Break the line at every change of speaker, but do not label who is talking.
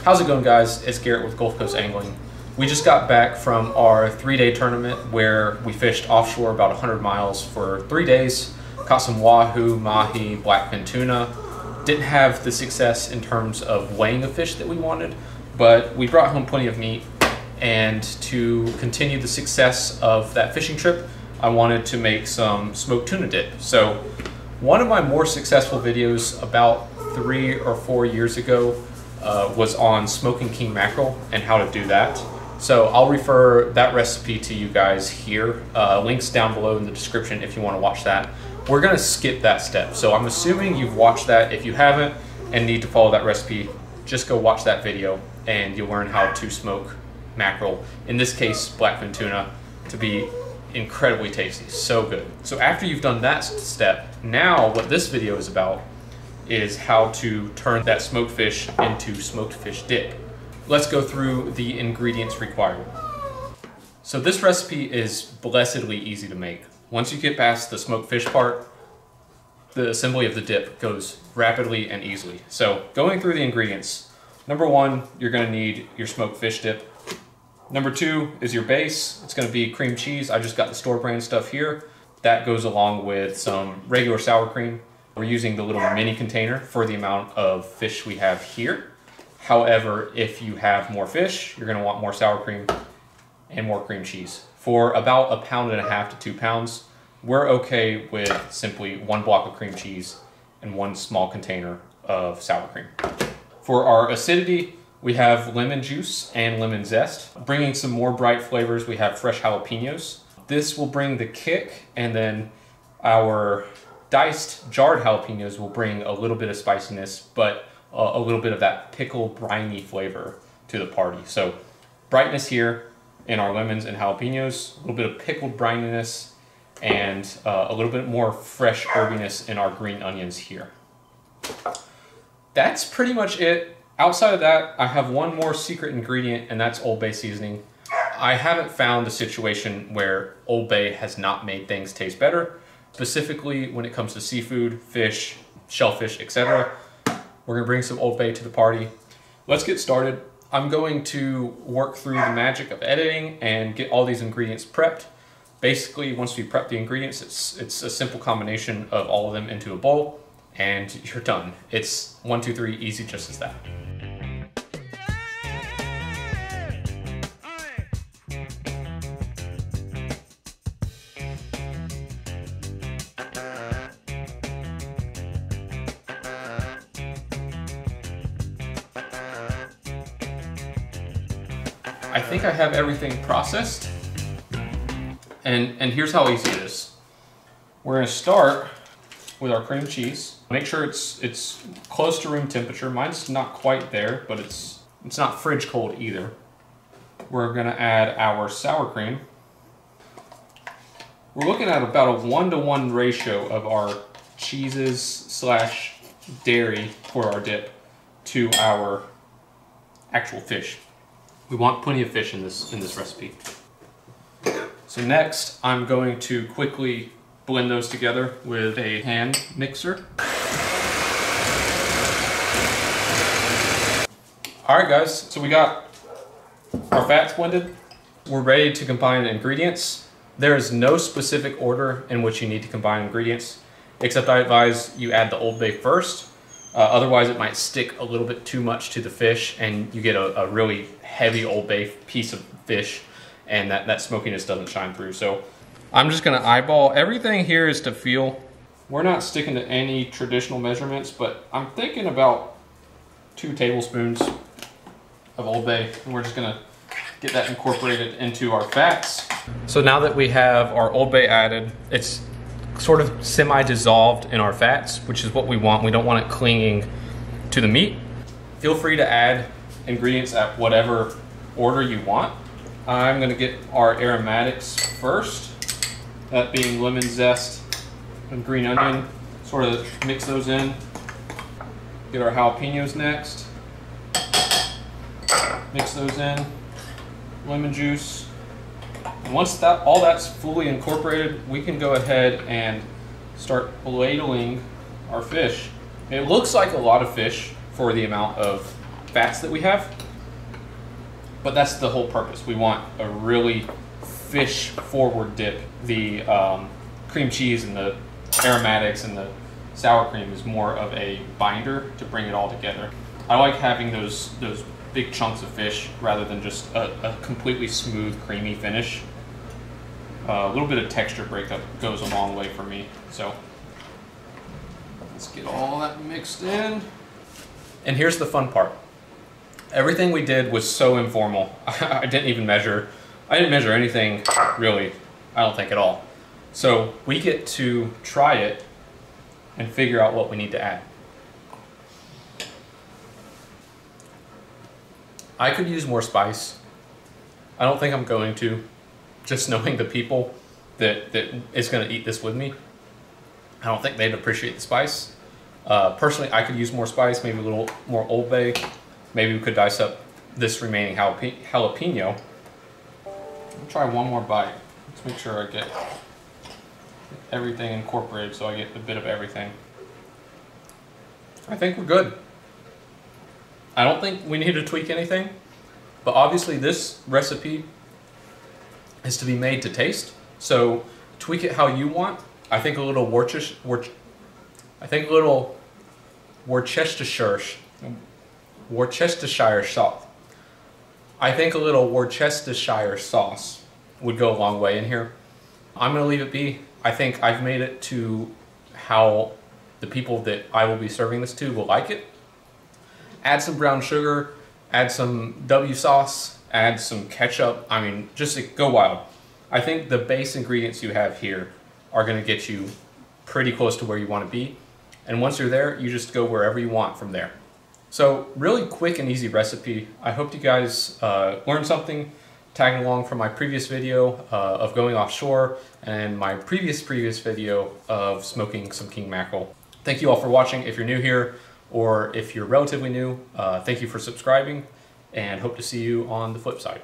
How's it going, guys? It's Garrett with Gulf Coast Angling. We just got back from our 3-day tournament where we fished offshore about 100 miles for 3 days, caught some wahoo, mahi, blackfin tuna. Didn't have the success in terms of weighing a fish that we wanted, but we brought home plenty of meat. And to continue the success of that fishing trip, I wanted to make some smoked tuna dip. So one of my more successful videos about 3 or 4 years ago was on smoking king mackerel and how to do that. So I'll refer that recipe to you guys here. Links down below in the description if you want to watch that. We're going to skip that step. So I'm assuming you've watched that. If you haven't and need to follow that recipe, just go watch that video and you'll learn how to smoke mackerel, in this case blackfin tuna, to be incredibly tasty. So good. So after you've done that step, now what this video is about is how to turn that smoked fish into smoked fish dip. Let's go through the ingredients required. So this recipe is blessedly easy to make. Once you get past the smoked fish part, the assembly of the dip goes rapidly and easily. So going through the ingredients, number 1, you're going to need your smoked fish dip. Number 2 is your base. It's going to be cream cheese. I just got the store brand stuff here. That goes along with some regular sour cream. We're using the little mini container for the amount of fish we have here. However, if you have more fish, you're going to want more sour cream and more cream cheese. For about 1.5 pounds to 2 pounds, we're okay with simply 1 block of cream cheese and 1 small container of sour cream. For our acidity, we have lemon juice and lemon zest. Bringing some more bright flavors, we have fresh jalapenos. This will bring the kick, and then our diced jarred jalapenos will bring a little bit of spiciness, but a little bit of that pickled briny flavor to the party. So brightness here in our lemons and jalapenos, a little bit of pickled brininess, and a little bit more fresh herbiness in our green onions here. That's pretty much it. Outside of that, I have one more secret ingredient, and that's Old Bay seasoning. I haven't found a situation where Old Bay has not made things taste better, specifically when it comes to seafood, fish, shellfish, etc. We're gonna bring some Old Bay to the party. Let's get started. I'm going to work through the magic of editing and get all these ingredients prepped. Basically, once we prep the ingredients, it's a simple combination of all of them into a bowl, and you're done. It's 1, 2, 3, easy just as that. I think I have everything processed, and here's how easy it is. We're gonna start with our cream cheese. Make sure it's close to room temperature. Mine's not quite there, but it's not fridge cold either. We're gonna add our sour cream. We're looking at about a 1-to-1 ratio of our cheeses / dairy for our dip to our actual fish. We want plenty of fish in this recipe. So next, I'm going to quickly blend those together with a hand mixer. All right, guys, so we got our fats blended. We're ready to combine the ingredients. There is no specific order in which you need to combine ingredients, except I advise you add the Old Bay first. Otherwise, it might stick a little bit too much to the fish and you get a really heavy Old Bay piece of fish, and that smokiness doesn't shine through. So I'm just gonna eyeball. Everything here is to feel. We're not sticking to any traditional measurements, but I'm thinking about 2 tablespoons of Old Bay, and we're just gonna get that incorporated into our fats. So now that we have our Old Bay added, it's sort of semi-dissolved in our fats, which is what we want. We don't want it clinging to the meat. Feel free to add ingredients at whatever order you want. I'm gonna get our aromatics first, that being lemon zest and green onion. Sort of mix those in. Get our jalapenos next. Mix those in. Lemon juice. And once all that's fully incorporated, we can go ahead and start ladling our fish. It looks like a lot of fish for the amount of fats that we have. But that's the whole purpose. We want a really fish forward dip. The cream cheese and the aromatics and the sour cream is more of a binder to bring it all together. I like having those big chunks of fish rather than just a completely smooth, creamy finish. A little bit of texture breakup goes a long way for me. So let's get all that mixed in. And here's the fun part. Everything we did was so informal. I didn't measure anything really, I don't think at all. So we get to try it and figure out what we need to add. I could use more spice. I don't think I'm going to, just knowing the people that is going to eat this with me. I don't think they'd appreciate the spice. Personally, I could use more spice, maybe a little more Old Bay. Maybe we could dice up this remaining jalapeno. I'll try one more bite. Let's make sure I get everything incorporated so I get a bit of everything. I think we're good. I don't think we need to tweak anything, but obviously this recipe is to be made to taste. So tweak it how you want. I think a little Worcestershire sauce. I think a little Worcestershire sauce would go a long way in here. I'm gonna leave it be. I think I've made it to how the people that I will be serving this to will like it. Add some brown sugar, add some W sauce, add some ketchup. I mean, just go wild. I think the base ingredients you have here are gonna get you pretty close to where you wanna be. And once you're there, you just go wherever you want from there. So really quick and easy recipe. I hope you guys learned something, tagging along from my previous video of going offshore and my previous video of smoking some king mackerel. Thank you all for watching. If you're new here or if you're relatively new, thank you for subscribing and hope to see you on the flip side.